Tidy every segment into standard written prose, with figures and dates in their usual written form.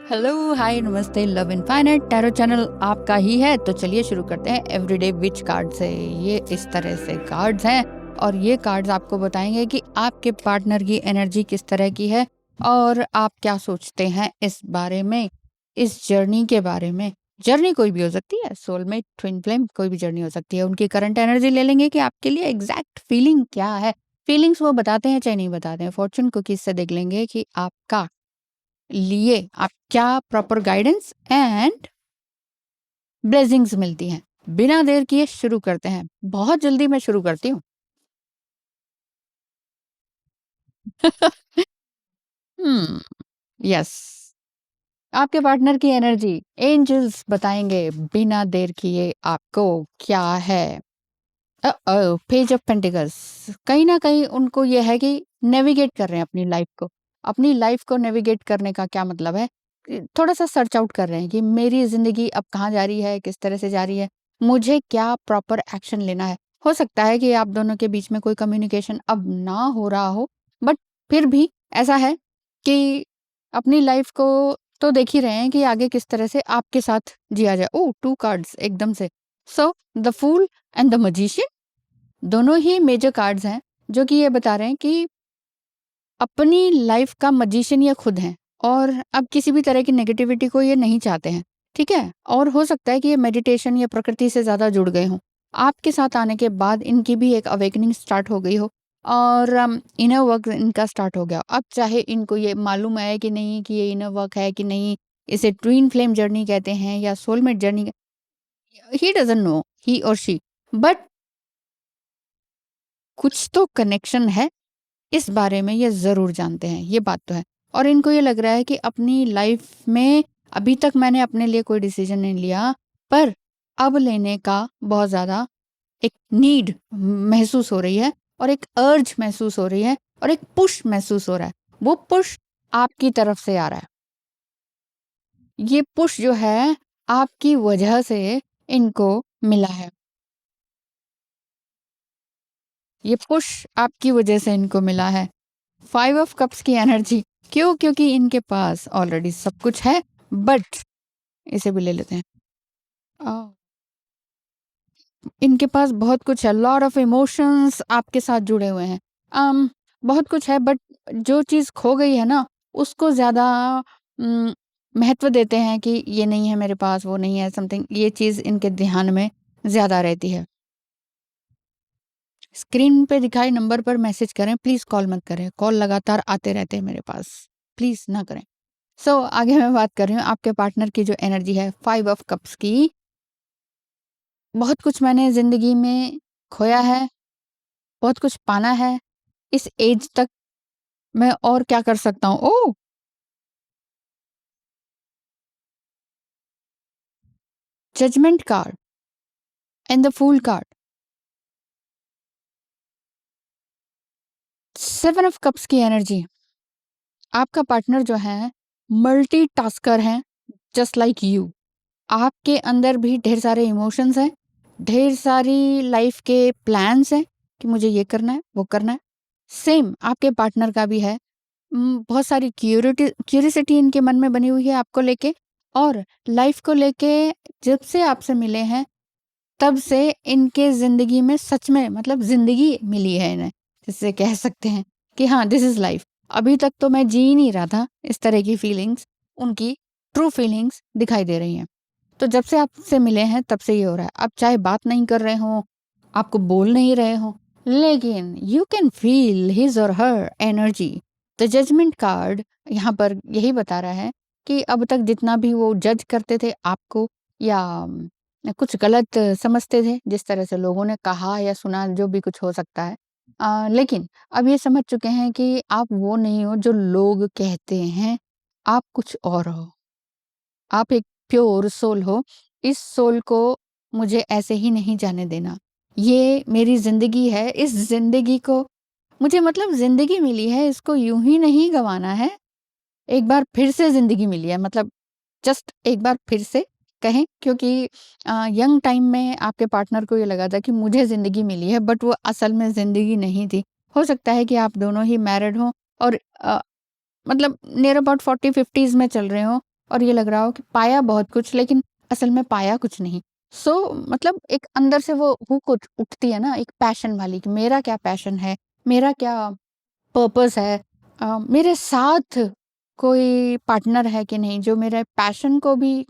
Hello, हाय, नमस्ते, love infinite tarot channel आपका ही है। तो चलिए शुरू करते हैं एवरीडे विच कार्ड से। ये इस तरह से कार्ड्स हैं और ये कार्ड्स आपको बताएंगे कि आपके पार्टनर की एनर्जी किस तरह की है और आप क्या सोचते हैं इस बारे में, इस जर्नी के बारे में। जर्नी कोई भी हो सकती है, सोलमेट, ट्विन फ्लेम, कोई भी जर्नी हो सकती है। उनकी करंट एनर्जी ले लेंगे कि आपके लिए एग्जैक्ट फीलिंग क्या है। फीलिंग्स वो बताते हैं चाहे नहीं बताते हैं। फॉर्चून कुकीज से देख लेंगे कि आपका लिए आप क्या प्रॉपर गाइडेंस एंड ब्लेसिंग्स मिलती हैं। बिना देर किए शुरू करते हैं। बहुत जल्दी मैं शुरू करती हूँ। हम्म, यस। आपके पार्टनर की एनर्जी एंजल्स बताएंगे बिना देर किए आपको क्या है। पेज ऑफ पेंटिकल्स, कहीं ना कहीं उनको ये है कि नेविगेट कर रहे हैं अपनी लाइफ को। अपनी लाइफ को नेविगेट करने का क्या मतलब है कि थोड़ा सा सर्च आउट कर रहे हैं कि मेरी जिंदगी अब कहाँ जा रही है, किस तरह से जा रही है, मुझे क्या प्रॉपर एक्शन लेना है। हो सकता है कि आप दोनों के बीच में कोई कम्युनिकेशन अब ना हो रहा हो, बट फिर भी ऐसा है कि अपनी लाइफ को तो देख ही रहे हैं कि आगे किस तरह से आपके साथ जिया जाए। ओ, टू कार्ड्स एकदम से। So the fool and the magician दोनों ही मेजर कार्ड्स हैं जो कि ये बता रहे हैं कि अपनी लाइफ का मजिशियन ये खुद हैं और अब किसी भी तरह की नेगेटिविटी को ये नहीं चाहते हैं। ठीक है, और हो सकता है कि ये मेडिटेशन या प्रकृति से ज़्यादा जुड़ गए हों। आपके साथ आने के बाद इनकी भी एक अवेकनिंग स्टार्ट हो गई हो और इनर वर्क इनका स्टार्ट हो गया। अब चाहे इनको ये मालूम है कि नहीं कि ये इनर वर्क है कि नहीं, इसे ट्विन फ्लेम जर्नी कहते हैं या soulmate journey, he doesn't know, he और शी, बट कुछ तो कनेक्शन है इस बारे में ये ज़रूर जानते हैं, ये बात तो है। और इनको ये लग रहा है कि अपनी लाइफ में अभी तक मैंने अपने लिए कोई डिसीजन नहीं लिया, पर अब लेने का बहुत ज़्यादा एक नीड महसूस हो रही है और एक अर्ज महसूस हो रही है और एक पुश महसूस हो रहा है। वो पुश आपकी तरफ से आ रहा है। ये पुश जो है आपकी वजह से इनको मिला है। ये पुश आपकी वजह से इनको मिला है। 5 ऑफ कप्स की एनर्जी, क्यों? क्योंकि इनके पास ऑलरेडी सब कुछ है, बट इसे भी ले लेते हैं। अ, इनके पास बहुत कुछ है, लॉट ऑफ इमोशंस आपके साथ जुड़े हुए हैं। बहुत कुछ है, बट जो चीज़ खो गई है ना, उसको ज़्यादा उम, महत्व देते हैं कि ये नहीं है मेरे पास, वो नहीं है, समथिंग, ये चीज़ इनके ध्यान में ज़्यादा रहती है। स्क्रीन पे दिखाए नंबर पर मैसेज करें, प्लीज़ कॉल मत करें। कॉल लगातार आते रहते हैं मेरे पास, प्लीज़ ना करें। आगे मैं बात कर रही हूँ आपके पार्टनर की जो एनर्जी है 5 ऑफ कप्स की। बहुत कुछ मैंने ज़िंदगी में खोया है, बहुत कुछ पाना है। इस एज तक मैं और क्या कर सकता हूँ? Oh! Judgement card and the fool card. 7 of cups की एनर्जी। आपका पार्टनर जो है मल्टीटास्कर है, जस्ट लाइक यू। आपके अंदर भी ढेर सारे इमोशंस हैं, ढेर सारी लाइफ के प्लान्स हैं कि मुझे ये करना है, वो करना है। सेम आपके पार्टनर का भी है। बहुत सारी क्यूरियोसिटी इनके मन में बनी हुई है आपको लेके और लाइफ को लेके। जब से आपसे मिले हैं तब से इनके ज़िंदगी में सच में मतलब ज़िंदगी मिली है इन्हें, जिससे कह सकते हैं कि हाँ, दिस इज़ लाइफ। अभी तक तो मैं जी ही नहीं रहा था, इस तरह की फीलिंग्स, उनकी ट्रू फीलिंग्स दिखाई दे रही हैं। तो जब से आपसे मिले हैं तब से ये हो रहा है। आप चाहे बात नहीं कर रहे हों, आपको बोल नहीं रहे हों, लेकिन यू कैन फील हिज और हर एनर्जी। द जजमेंट कार्ड यहाँ पर यही बता रहा है कि अब तक जितना भी वो जज करते थे आपको या कुछ गलत समझते थे, जिस तरह से लोगों ने कहा या सुना, जो भी कुछ हो सकता है। लेकिन अब ये समझ चुके हैं कि आप वो नहीं हो जो लोग कहते हैं, आप कुछ और हो। आप एक प्योर सोल हो। इस सोल को मुझे ऐसे ही नहीं जाने देना। ये मेरी ज़िंदगी है, इस ज़िंदगी को मुझे मतलब ज़िंदगी मिली है, इसको यूँ ही नहीं गँवाना है। एक बार फिर से ज़िंदगी मिली है, मतलब जस्ट एक बार फिर से कहें, क्योंकि यंग टाइम में आपके पार्टनर को ये लगा था कि मुझे ज़िंदगी मिली है, बट वो असल में ज़िंदगी नहीं थी। हो सकता है कि आप दोनों ही मैरिड हों और मतलब नियर अबाउट 40-50s में चल रहे हों और ये लग रहा हो कि पाया बहुत कुछ लेकिन असल में पाया कुछ नहीं। मतलब एक अंदर से वो हुक उठती है ना, एक पैशन वाली कि मेरा क्या पैशन है, मेरा क्या पर्पस है, मेरे साथ कोई पार्टनर है कि नहीं जो मेरे पैशन को भी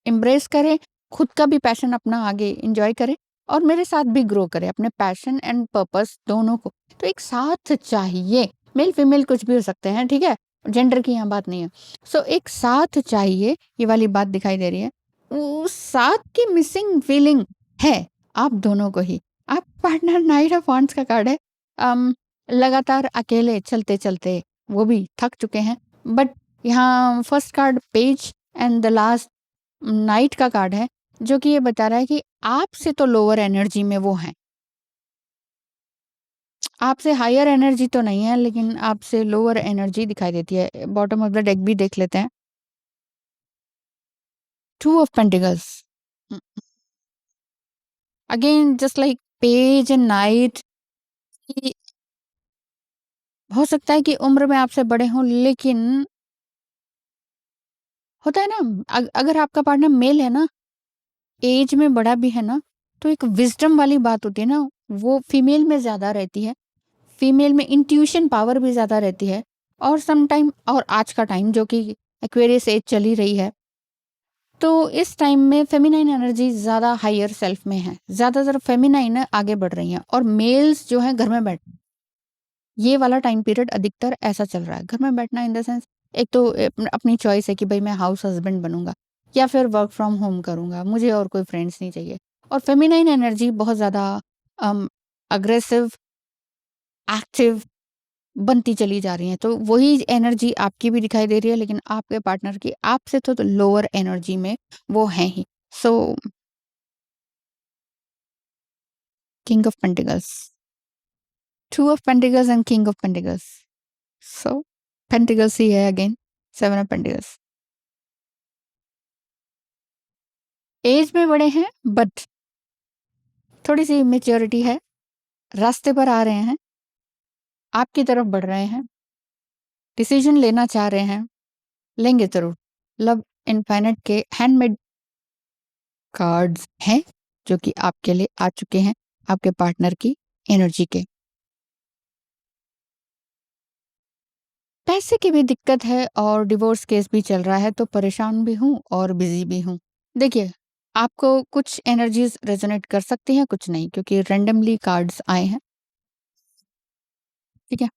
एम्ब्रेस करे, खुद का भी पैशन अपना आगे एंजॉय करे और मेरे साथ भी ग्रो करे अपने पैशन एंड पर्पस दोनों को। तो एक साथ चाहिए, मेल फीमेल कुछ भी हो सकते हैं, ठीक है, जेंडर की यहाँ बात नहीं है। एक साथ चाहिए, ये वाली बात दिखाई दे रही है। उस साथ की मिसिंग फीलिंग है आप दोनों को ही। आप पार्टनर नाइट ऑफ वांट्स का कार्ड है। लगातार अकेले चलते चलते वो भी थक चुके हैं, बट यहाँ first card page and the last night का कार्ड है, जो कि ये बता रहा है कि आपसे तो लोअर एनर्जी में वो हैं। आपसे हायर एनर्जी तो नहीं है, लेकिन आपसे लोअर एनर्जी दिखाई देती है। बॉटम ऑफ द डेक भी देख लेते हैं। 2 of pentacles. Again just like page and night, हो सकता है कि उम्र में आपसे बड़े हों, लेकिन होता है ना, अगर आपका पार्टनर मेल है ना, एज में बड़ा भी है ना, तो एक विज़डम वाली बात होती है ना, वो फीमेल में ज़्यादा रहती है। फीमेल में इंट्यूशन पावर भी ज़्यादा रहती है। और सम टाइम, और आज का टाइम जो कि एक्वेरियस एज चली रही है, तो इस टाइम में फेमिनाइन एनर्जी ज़्यादा हायर सेल्फ में है। ज़्यादातर फेमिनाइन आगे बढ़ रही हैं और मेल्स जो हैं घर में बैठ, ये वाला टाइम पीरियड अधिकतर ऐसा चल रहा है। घर में बैठना इन द सेंस, एक तो अपनी चॉइस है कि भई मैं हाउस हस्बैंड बनूँगा या फिर वर्क फ्रॉम होम करूँगा, मुझे और कोई फ्रेंड्स नहीं चाहिए। और फेमिनाइन एनर्जी बहुत ज़्यादा अग्रेसिव, एक्टिव बनती चली जा रही हैं। तो वही एनर्जी आपकी भी दिखाई दे रही है, लेकिन आपके पार्टनर की आपसे तो लोअर एनर्जी में वो हैं ही। So king of pentacles, 2 of pentacles and king of pentacles. So pentacles ही है अगेन, 7 ऑफ पेंटिकल्स। एज में बड़े हैं, बट थोड़ी-सी मैच्योरिटी है, रास्ते पर आ रहे हैं, आपकी तरफ बढ़ रहे हैं, डिसीजन लेना चाह रहे हैं, लेंगे ज़रूर। लव इनफाइनाइट के हैंडमेड कार्ड्स हैं, जो कि आपके लिए आ चुके हैं, आपके पार्टनर की एनर्जी के। पैसे की भी दिक्कत है और डिवोर्स केस भी चल रहा है, तो परेशान भी हूँ और बिज़ी भी हूँ। देखिए, आपको कुछ एनर्जीज़ रेज़ोनेट कर सकती हैं, कुछ नहीं, क्योंकि रैंडमली कार्ड्स आए हैं, ठीक है?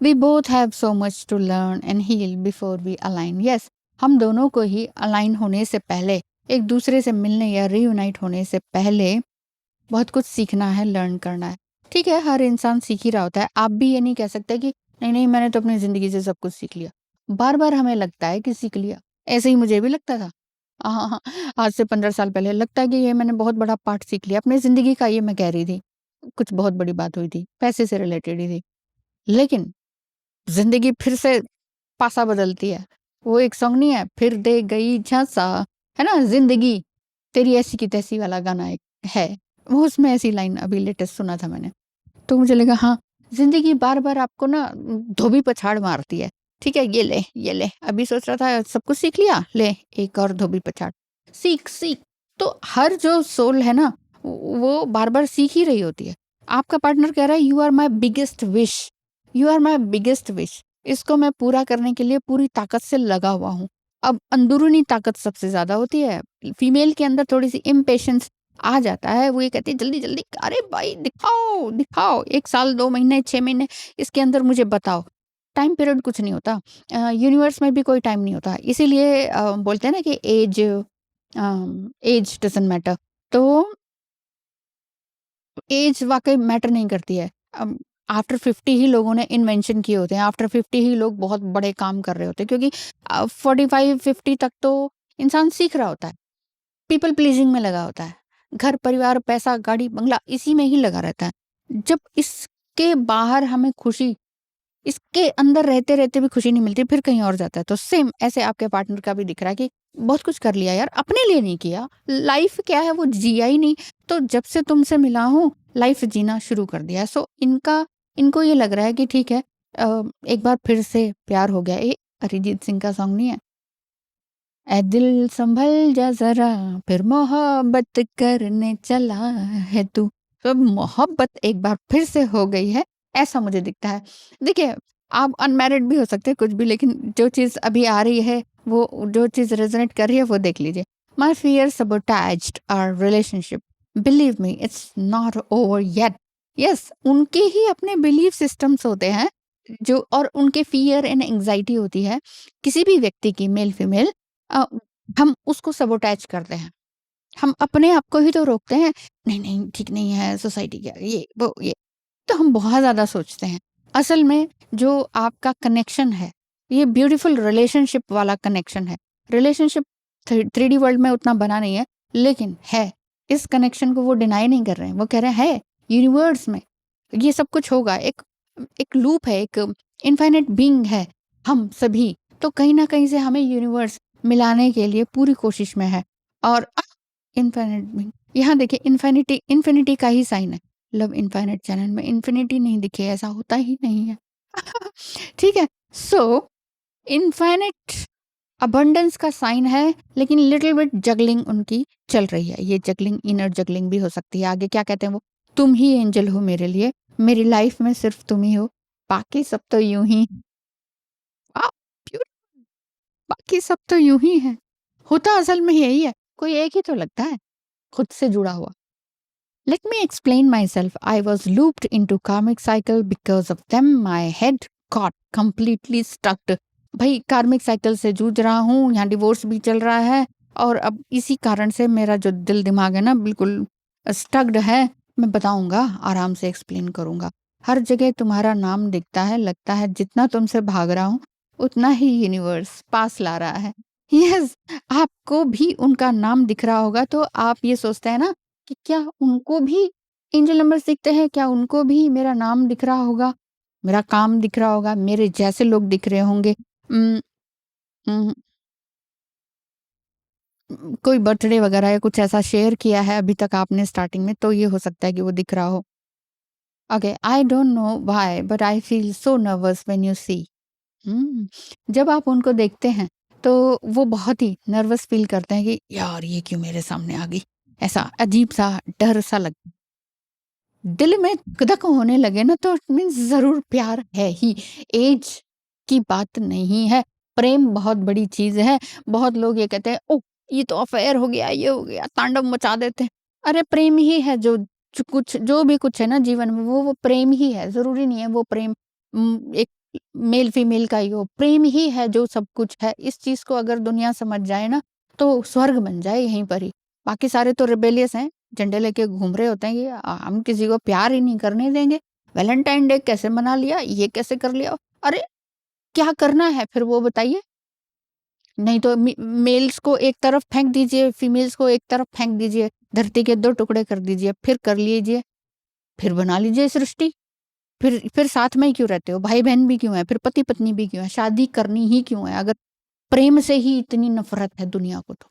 We both have so much to learn and heal before we align. Yes, हम दोनों को ही अलाइन होने से पहले, एक दूसरे से मिलने या रीयूनाइट होने से पहले बहुत कुछ सीखना है, लर्न करना है। ठीक है, हर इंसान सीख ही रहा होता है। आप भी ये नहीं कह सकते कि नहीं, नहीं मैंने तो अपनी ज़िंदगी से सब कुछ सीख लिया। बार-बार हमें लगता है कि सीख लिया। ऐसे ही मुझे भी लगता था। हाँ, हाँ, आज से 15 साल पहले लगता है कि ये मैंने बहुत बड़ा पार्ट सीख लिया अपनी ज़िंदगी का, ये मैं कह रही थी। कुछ बहुत बड़ी बात हुई थी, पैसे से रिलेटेड ही थी। लेकिन ज़िंदगी फिर से पासा बदलती है। वो एक सॉन्ग नहीं है, फिर दे गई झांसा, है ना? ज़िंदगी तेरी ऐसी की तैसी वाला गाना एक है। वो उसमें ऐसी लाइन अभी लेटेस्ट सुना था मैंने। तो मुझे लगा हाँ, ज़िंदगी बार-बार आपको ना धोबी पछाड़ मारती है। ठीक है, ये ले, अभी सोच रहा था सब कुछ सीख लिया, ले एक और धोबी पछाड़। सीख, सीख। तो हर जो सोल है ना, वो बार-बार सीख ही रही होती है। आपका पार्टनर कह रहा है you are my biggest wish, you are my biggest wish. इसको मैं पूरा करने के लिए पूरी ताकत से लगा हुआ हूँ। अब अंदरूनी ताकत सबसे ज़्यादा होती है। फीमेल के अंदर थोड़ी-सी इम्पेशंस आ जाता है। वो ये कहती है जल्दी-जल्दी, अरे भाई दिखाओ, दिखाओ। 1 साल, 2 महीने, 6 महीने इसके अंदर मुझे बताओ। टाइम पीरियड कुछ नहीं होता। यूनिवर्स में भी कोई टाइम नहीं होता। इसीलिए बोलते हैं ना कि एज डज़न्ट मैटर। तो एज वाक़ई मैटर नहीं करती है। आफ्टर 50 ही लोगों ने इन्वेंशन किए होते हैं। आफ्टर 50 ही लोग बहुत बड़े काम कर रहे होते हैं, क्योंकि 45-50 तक तो इंसान सीख रहा होता है। पीपल प्लीज़िंग में लगा होता है। घर, परिवार, पैसा, गाड़ी, बंगला इसी में ही लगा रहता है। जब इसके बाहर हमें खुशी, इसके अंदर रहते-रहते भी खुशी नहीं मिलती, फिर कहीं और जाता है। तो सेम ऐसे आपके पार्टनर का भी दिख रहा है कि बहुत कुछ कर लिया यार, अपने लिए नहीं किया। लाइफ़ क्या है वो जिया ही नहीं। तो जब से तुमसे मिला हूँ, लाइफ़ जीना शुरू कर दिया है। इनको ये लग रहा है कि ठीक है, एक बार फिर से प्यार हो गया। अरिजीत सिंह का सॉन्ग नहीं है? ए दिल संभल जा ज़रा फिर मोहब्बत करने चला है तू। तो मोहब्बत एक बार फिर से हो गई है, ऐसा मुझे दिखता है। देखिए, आप अनमैरिड भी हो सकते हैं कुछ भी, लेकिन जो चीज़ अभी आ रही है, वो जो चीज़ रेज़ोनेट कर रही है वो देख लीजिए। My fear sabotaged our relationship, believe me it's not over yet. Yes, उनके ही अपने बिलीफ सिस्टम्स होते हैं जो, और उनके फियर एंड एंग्जायटी होती है किसी भी व्यक्ति की, मेल फीमेल, अ, हम उसको सबोटाइज करते हैं। हम अपने आप को ही तो रोकते हैं, नहीं, नहीं ठीक नहीं है, सोसाइटी क्या ये, वो ये। तो हम बहुत ज़्यादा सोचते हैं। असल में जो आपका कनेक्शन है, ये ब्यूटीफुल रिलेशनशिप वाला कनेक्शन है। रिलेशनशिप 3D वर्ल्ड में उतना बना नहीं है, लेकिन है। इस कनेक्शन को वो डिनाई नहीं कर रहे हैं, वो कह रहे हैं है, यूनिवर्स में ये सब कुछ होगा। एक एक लूप है, एक इनफाइनाइट बीइंग है हम सभी। तो कहीं न कहीं से हमें यूनिवर्स मिलाने के लिए पूरी कोशिश में है। और इनफाइनाइट बीइंग, यहाँ देखिए इन्फिनिटी, इन्फिनिटी का ही साइन है। लव इनफाइनाइट चैनल में इन्फिनिटी नहीं दिखे, ऐसा होता ही नहीं है। ठीक है? सो इनफाइनाइट अबंडेंस का साइन है, लेकिन लिटिल बिट जगलिंग उनकी चल रही है। ये जगलिंग इनर जगलिंग भी हो सकती है। आगे क्या कहते हैं वो? तुम ही एंजल हो मेरे लिए, मेरी लाइफ में सिर्फ तुम ही हो, बाकी सब तो यूं ही। आ, प्यूर, बाकी सब तो यूं ही है। होता असल में यही है, कोई एक ही तो लगता है खुद से जुड़ा हुआ। Let me explain myself. I was looped into karmic cycle because of them. My head got completely stuck. भाई कार्मिक साइकिल से जूझ रहा हूँ, यहाँ डिवोर्स भी चल रहा है, और अब इसी कारण से मेरा जो दिल दिमाग है ना, बिल्कुल स्टक्ड है। मैं बताऊंगा, आराम से एक्सप्लेन करूंगा। हर जगह तुम्हारा नाम दिखता है, लगता है जितना तुमसे भाग रहा हूँ उतना ही यूनिवर्स पास ला रहा है। यस, आपको भी उनका नाम दिख रहा होगा, तो आप ये सोचते हैं ना कि क्या उनको भी एंजल नंबर्स दिखते हैं? क्या उनको भी मेरा नाम दिख रहा होगा? मेरा काम दिख रहा होगा? मेरे जैसे लोग दिख रहे होंगे? उम, उम, कोई बर्थडे वगैरह या कुछ ऐसा शेयर किया है अभी तक आपने स्टार्टिंग में, तो ये हो सकता है कि वो दिख रहा हो। Okay, I don't know why but I feel so nervous when you see. हुँ, जब आप उनको देखते हैं, तो वो बहुत ही नर्वस फ़ील करते हैं कि यार ये क्यों मेरे सामने आ गई? ऐसा अजीब-सा डर-सा लगता है। दिल में धक-धक होने लगे ना, तो इट मीन्स ज़रूर प्यार है ही, ऐज की बात नहीं है। प्रेम बहुत बड़ी चीज़ है। बहुत लोग ये कहते हैं, ओह! ये तो अफ़ेयर हो गया, ये हो गया, तांडव मचा देते हैं। अरे प्रेम ही है जो भी कुछ है ना जीवन में, वो प्रेम ही है। ज़रूरी नहीं है वो प्रेम एक मेल फीमेल का ही हो। प्रेम ही है जो सब कुछ है। इस चीज़ को अगर दुनिया समझ जाए ना, तो स्वर्ग बन जाए यहीं पर ही। बाकी सारे तो रिबेलियस हैं, झंडे लेके घूम रहे होते हैं कि हम किसी को प्यार ही नहीं करने देंगे। वैलेंटाइन डे कैसे मना लिया, ये कैसे कर लिया? अरे! क्या करना है फिर वो बताइए? नहीं तो मेल्स को एक तरफ फेंक दीजिए, फीमेल्स को एक तरफ फेंक दीजिए, धरती के 2 टुकड़े कर दीजिए, फिर कर लीजिए, फिर बना लीजिए सृष्टि। फिर साथ में ही क्यों रहते हो? भाई-बहन भी क्यों हैं? फिर पति-पत्नी भी क्यों हैं? शादी करनी ही क्यों है? अगर प्रेम से ही इतनी नफ़रत है दुनिया को तो।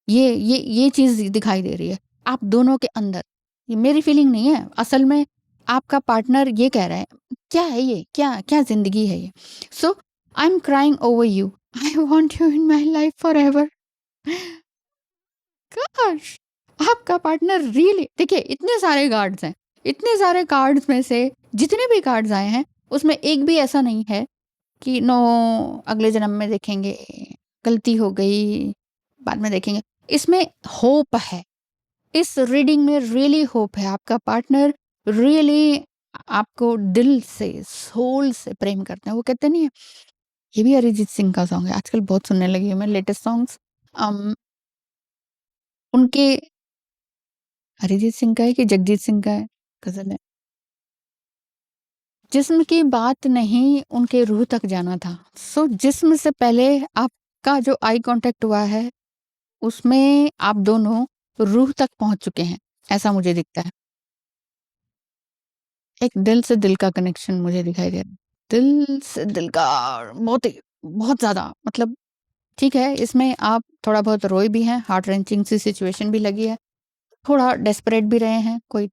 ये चीज़ दिखाई दे रही है, आप दोनों के अंदर। ये मेरी फीलिंग नहीं है, असल में आपका पार्टनर ये कह रहा है, क्या है ये? क्या क्या ज़िंदगी है ये? So I am crying over you, I want you in my life forever. काश! आपका पार्टनर रियली, देखिए इतने सारे कार्ड्स हैं, इतने सारे कार्ड्स में से जितने भी कार्ड्स आए हैं, उसमें एक भी ऐसा नहीं है कि नो अगले जन्म में देखेंगे, गलती हो गई, बाद में देखेंगे। इसमें होप है। इस रीडिंग में रियली होप है। आपका पार्टनर रियली आपको दिल से, सोल से प्रेम करते हैं। वो कहते नहीं है, ये भी अरिजीत सिंह का सॉन्ग है, आजकल बहुत सुनने लगी हूँ मैं लेटेस्ट सॉन्ग्स। उनके अरिजीत सिंह का है कि जगजीत सिंह का है? गज़ल है। जिस्म की बात नहीं, उनके रूह तक जाना था। सो जिस्म से पहले आपका जो आई कॉन्टैक्ट हुआ है, उसमें आप दोनों रूह तक पहुँच चुके हैं, ऐसा मुझे दिखता है। एक दिल से दिल का कनेक्शन मुझे दिखाई दे रहा है। दिल से दिल का बहुत ही, बहुत ज़्यादा, मतलब ठीक है, इसमें आप थोड़ा बहुत रोए भी हैं, हार्ट रेंचिंग सी सिचुएशन भी लगी है, थोड़ा डेस्परेट भी रहे हैं, कोई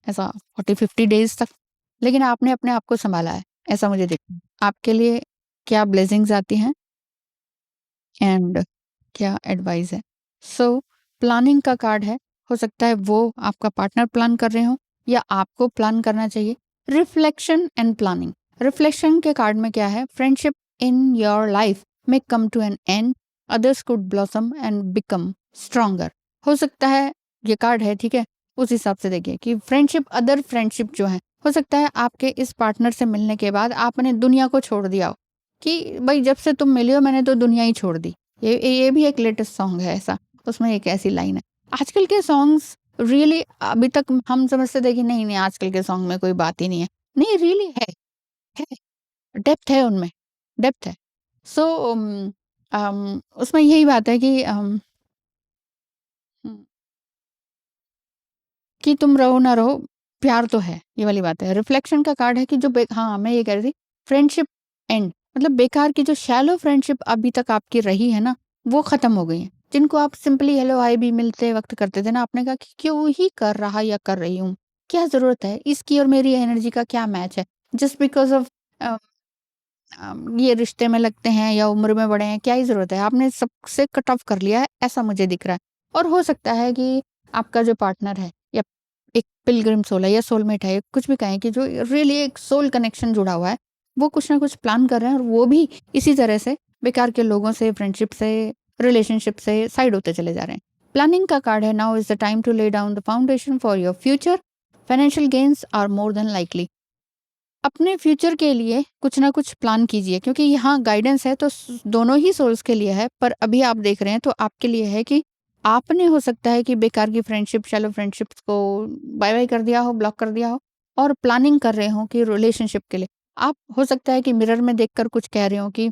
ऐसा 40-50 डेज़ तक, लेकिन आपने अपने आप को सँभाला है, ऐसा मुझे दिखता है। आपके लिए क्या ब्लेसिंग्स आती हैं? एंड क्या एडवाइस है। सो प्लानिंग का कार्ड है, हो सकता है वो आपका पार्टनर प्लान कर रहे हो या आपको प्लान करना चाहिए। Reflection and planning. रिफ्लेक्शन के कार्ड में क्या है, फ्रेंडशिप इन योर लाइफ में come to an end, others could blossom and become stronger. हो सकता है ये कार्ड है, ठीक है, उस हिसाब से देखिए कि फ्रेंडशिप, अदर फ्रेंडशिप जो है, हो सकता है आपके इस पार्टनर से मिलने के बाद आपने दुनिया को छोड़ दिया हो कि भाई जब से तुम मिले हो मैंने तो दुनिया ही छोड़ दी। ये भी एक लेटेस्ट सॉन्ग है ऐसा, उसमें एक ऐसी लाइन है। आजकल के सॉन्ग्स रियली अभी तक हम समझते थे कि नहीं नहीं आजकल के सॉन्ग में कोई बात ही नहीं है, नहीं रियली है, डेप्थ है उनमें, डेप्थ है। सो उसमें यही बात है कि कि तुम रहो ना रहो, प्यार तो है, ये वाली बात है। रिफ्लेक्शन का कार्ड है कि जो हाँ, मैं ये कह रही थी, फ्रेंडशिप एंड मतलब बेकार की जो शैलो फ्रेंडशिप अभी तक आपकी रही है ना, वो खत्म हो गई है। जिनको आप सिंपली हेलो हाय भी मिलते वक्त करते थे ना, आपने कहा कि क्यों ही कर रहा या कर रही हूँ, क्या ज़रूरत है, इसकी और मेरी एनर्जी का क्या मैच है, जस्ट बिकॉज़ ऑफ ये रिश्ते में लगते हैं या उम्र में बड़े हैं, क्या ही ज़रूरत है, आपने सबसे कट ऑफ कर लिया है, ऐसा मुझे दिख रहा है। और हो सकता है कि आपका जो पार्टनर है या एक पिलग्रिम सोल है या सोलमेट है, कुछ भी कहें कि जो रियली एक सोल कनेक्शन जुड़ा हुआ है, वो कुछ ना कुछ प्लान कर रहे हैं और वो भी इसी तरह से बेकार के लोगों से, फ्रेंडशिप से, रिलेशनशिप से साइड होते चले जा रहे हैं। प्लानिंग का कार्ड है, now is the time to lay down the foundation for your future, financial gains are more than likely. अपने फ्यूचर के लिए कुछ ना कुछ प्लान कीजिए, क्योंकि यहाँ गाइडेंस है तो दोनों ही सोल्स के लिए है, पर अभी आप देख रहे हैं तो आपके लिए है कि आपने हो सकता है कि बेकार की फ्रेंडशिप, शैलो फ्रेंडशिप्स को बाय बाय कर दिया हो, ब्लॉक कर दिया हो, और प्लानिंग कर रहे हो कि रिलेशनशिप के लिए आप हो सकता है कि मिरर में देखकर कुछ कह रहे हो कि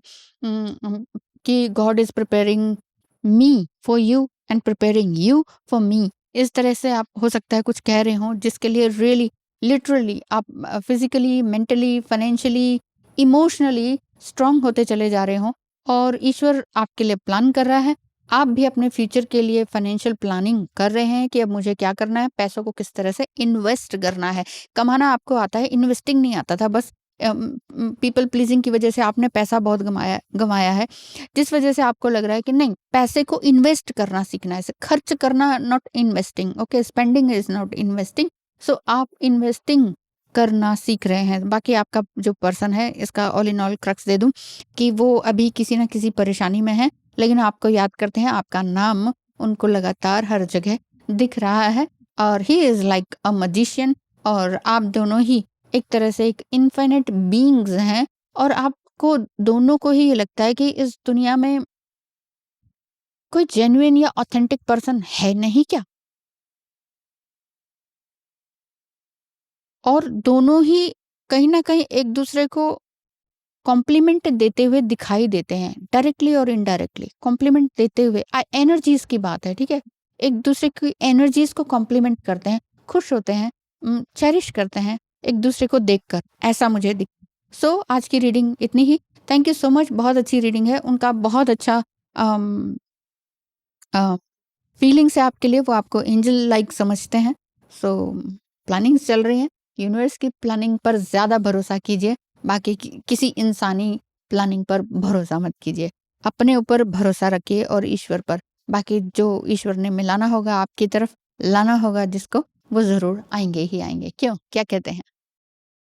कि God is preparing me for you and preparing you for me. इस तरह से आप हो सकता है कुछ कह रहे हो जिसके लिए रियली लिटरली आप physically, mentally, financially, emotionally strong होते चले जा रहे हो और ईश्वर आपके लिए प्लान कर रहा है। आप भी अपने फ्यूचर के लिए फाइनेंशियल प्लानिंग कर रहे हैं कि अब मुझे क्या करना है, पैसों को किस तरह से इन्वेस्ट करना है। कमाना आपको आता है, इन्वेस्टिंग नहीं आता था। बस पीपल प्लीजिंग की वजह से आपने पैसा बहुत गंवाया है, जिस वजह से आपको लग रहा है कि नहीं, पैसे को इन्वेस्ट करना सीखना है, खर्च करना, not investing. Okay, spending is not investing. So आप इन्वेस्टिंग करना सीख रहे हैं। बाकी आपका जो पर्सन है, इसका ऑल इन ऑल क्रक्स दे दूं कि वो अभी किसी ना किसी परेशानी में है, लेकिन आपको याद करते हैं, आपका नाम उनको लगातार हर जगह दिख रहा है और he is like a magician. और आप दोनों ही एक तरह से एक इनफाइनाइट बीइंग्स हैं और आपको दोनों को ही ये लगता है कि इस दुनिया में कोई जेन्युइन या ऑथेंटिक पर्सन है नहीं क्या? और दोनों ही कहीं न कहीं एक दूसरे को कॉम्प्लीमेंट देते हुए दिखाई देते हैं, डायरेक्टली और इनडायरेक्टली कॉम्प्लीमेंट देते हुए। एनर्जीज़ की बात है, ठीक है? एक दूसरे की एनर्जीज़ को कॉम्प्लीमेंट करते हैं, खुश होते हैं, चेरिश करते हैं एक दूसरे को देखकर, ऐसा मुझे दिख। सो आज की रीडिंग इतनी ही। थैंक यू सो मच, बहुत अच्छी रीडिंग है। उनका बहुत अच्छा अम, अ, फीलिंग्स है आपके लिए, वो आपको एंजल लाइक समझते हैं। सो प्लानिंग्स चल रही हैं, यूनिवर्स की प्लानिंग पर ज़्यादा भरोसा कीजिए, बाकी किसी इंसानी प्लानिंग पर भरोसा मत कीजिए। अपने ऊपर भरोसा रखिए और ईश्वर पर। बाकी जो ईश्वर ने मिलाना होगा आपकी तरफ, लाना होगा जिसको, वो ज़रूर आएँगे ही आएँगे। क्यों? क्या कहते हैं?